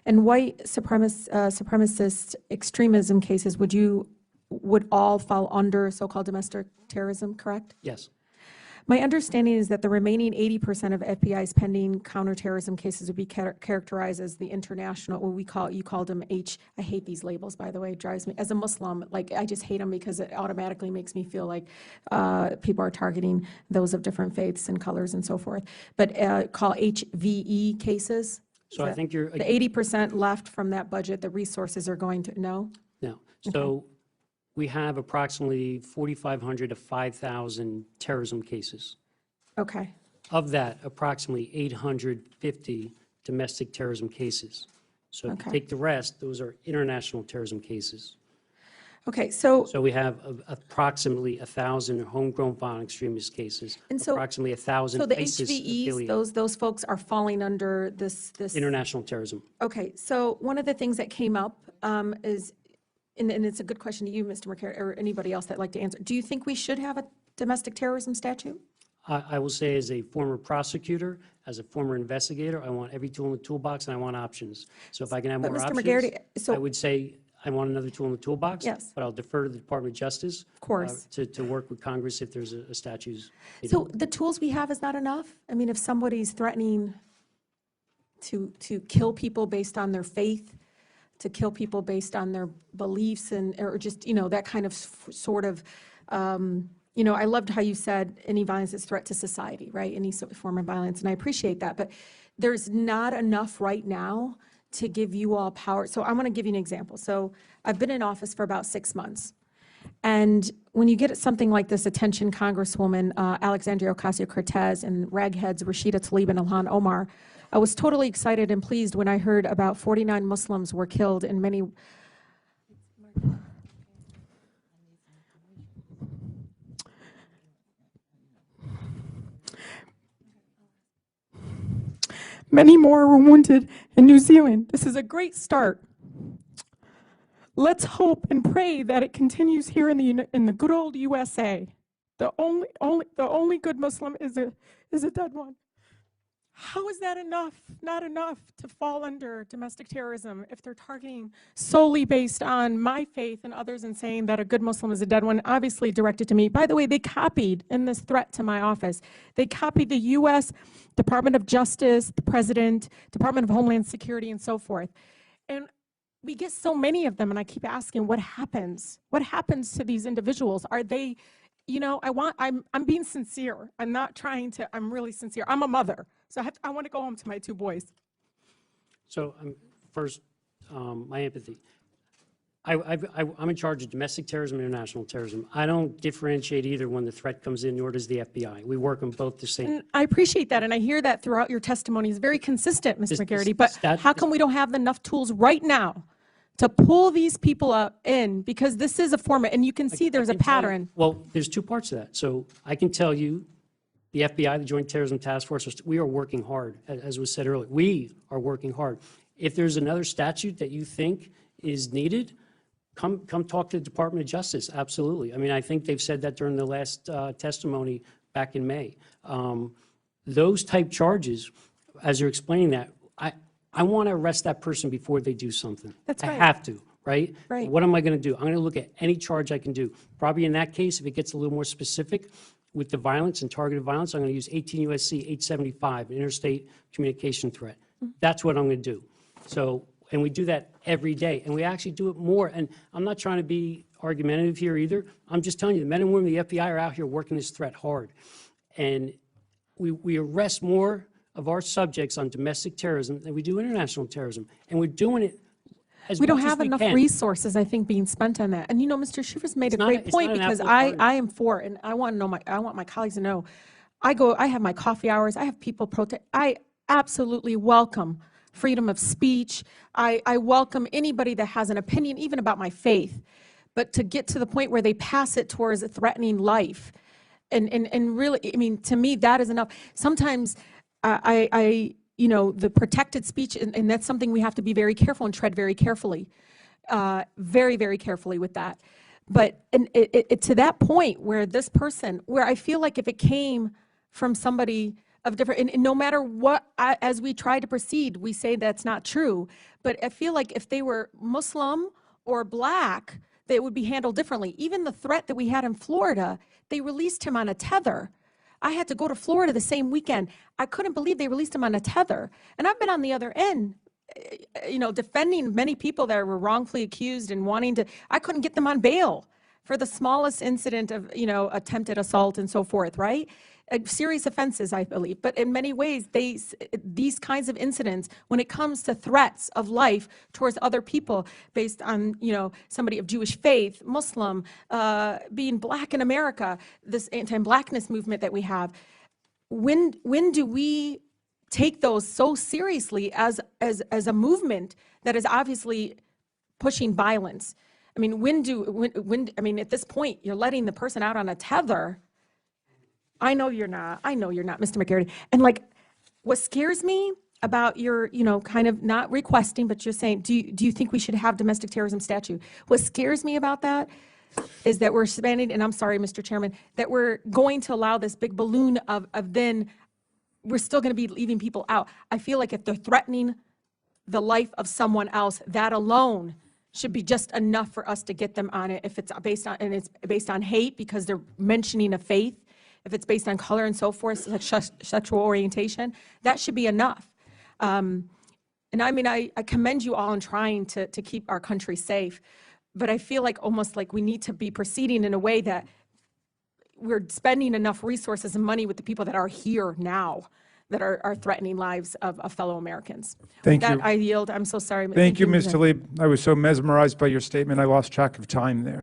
And white supremacist extremism cases would all fall under so-called domestic terrorism, correct? Yes. My understanding is that the remaining 80% of FBI's pending counterterrorism cases would be characterized as the international, what you called them I hate these labels, by the way, it drives me, as a Muslim, like I just hate them because it automatically makes me feel like people are targeting those of different faiths and colors and so forth, but call HVE cases. So I think you're... The 80% left from that budget, the resources are going to, no? No. So we have approximately 4,500 to 5,000 terrorism cases. Okay. Of that, approximately 850 domestic terrorism cases. So if you take the rest, those are international terrorism cases. Okay, so we have approximately 1,000 homegrown violent extremist cases, and so, approximately 1,000 so the ISIS HVEs, those folks are falling under this international terrorism. Okay, so one of the things that came up is, and it's a good question to you, Mr. McCary, or anybody else that'd like to answer. Do you think we should have a domestic terrorism statute? I will say, as a former prosecutor, as a former investigator, I want every tool in the toolbox, and I want options. So if I can have more Mr. options, McGarity, I would say I want another tool in the toolbox. Yes. But I'll defer to the Department of Justice. Of course. To work with Congress if there's a statute. So the tools we have is not enough? I mean, if somebody's threatening to kill people based on their faith, to kill people based on their beliefs, or just, that kind of sort of, I loved how you said any violence is a threat to society, right? Any form of violence, and I appreciate that. But there's not enough right now to give you all power. So I'm going to give you an example. So I've been in office for about 6 months. And when you get something like this, attention Congresswoman Alexandria Ocasio-Cortez and ragheads Rashida Tlaib and Ilhan Omar, I was totally excited and pleased when I heard about 49 Muslims were killed and many more were wounded in New Zealand. This is a great start. Let's hope and pray that it continues here in the good old USA. The only good Muslim is a dead one. How is that enough? Not enough to fall under domestic terrorism if they're targeting solely based on my faith and others and saying that a good Muslim is a dead one, obviously directed to me. By the way, they copied in this threat to my office, they copied the U.S. Department of Justice, the President, Department of Homeland Security, and so forth. And we get so many of them, and I keep asking, what happens? What happens to these individuals? Are they, I'm being sincere. I'm not trying to, I'm really sincere. I'm a mother. So I want to go home to my 2 boys. So first, my empathy. I'm in charge of domestic terrorism and international terrorism. I don't differentiate either when the threat comes in, nor does the FBI. We work on both the same. And I appreciate that, and I hear that throughout your testimony. It's very consistent, Mr. McGarity, but how come we don't have enough tools right now to pull these people up in? Because this is a format, and you can see there's a pattern. Well, there's 2 parts to that. So I can tell you, the FBI, the Joint Terrorism Task Force, we are working hard, as was said earlier. We are working hard. If there's another statute that you think is needed, come talk to the Department of Justice. Absolutely. I mean, I think they've said that during the last testimony back in May. Those type charges, as you're explaining that, I want to arrest that person before they do something. That's right. I have to, right? Right. What am I going to do? I'm going to look at any charge I can do. Probably in that case, if it gets a little more specific with the violence and targeted violence, I'm going to use 18 U.S.C. 875, an interstate communication threat. That's what I'm going to do. So, and we do that every day, and we actually do it more. And I'm not trying to be argumentative here either. I'm just telling you, the men and women of the FBI are out here working this threat hard. And we arrest more of our subjects on domestic terrorism than we do international terrorism. And we're doing it as we don't much as have we enough can. resources, I think, being spent on that. And Mr. Shivers made a great point, because I am for it, and I want to know I want my colleagues to know. I have my coffee hours. I have people protest. I absolutely welcome freedom of speech. I welcome anybody that has an opinion, even about my faith. But to get to the point where they pass it towards threatening life, and really, I mean, to me, that is enough. Sometimes the protected speech, and that's something we have to be very careful and tread very carefully, very, very carefully with that. But to that point where this person, where I feel like if it came from somebody of different, and no matter what, as we try to proceed, we say that's not true. But I feel like if they were Muslim or Black, they would be handled differently. Even the threat that we had in Florida, they released him on a tether. I had to go to Florida the same weekend. I couldn't believe they released him on a tether. And I've been on the other end, defending many people that were wrongfully accused and wanting to, I couldn't get them on bail for the smallest incident of, attempted assault and so forth, right? Serious offenses, I believe. But in many ways, these kinds of incidents, when it comes to threats of life towards other people based on, somebody of Jewish faith, Muslim, being Black in America, this anti-Blackness movement that we have, when do we take those so seriously as a movement that is obviously pushing violence? I mean, at this point, you're letting the person out on a tether. I know you're not, Mr. McGarity. And like, what scares me about your, kind of not requesting, but you're saying, do you think we should have domestic terrorism statute? What scares me about that is that we're spending, and I'm sorry, Mr. Chairman, that we're going to allow this big balloon of then we're still going to be leaving people out. I feel like if they're threatening the life of someone else, that alone should be just enough for us to get them on it. If it's based on hate because they're mentioning a faith, if it's based on color and so forth, like sexual orientation, that should be enough. And I mean, I commend you all in trying to keep our country safe, but I feel like almost like we need to be proceeding in a way that we're spending enough resources and money with the people that are here now, that are threatening lives of fellow Americans. Thank With you. that, I yield. I'm so sorry. Thank you, Ms. Tlaib. I was so mesmerized by your statement, I lost track of time there.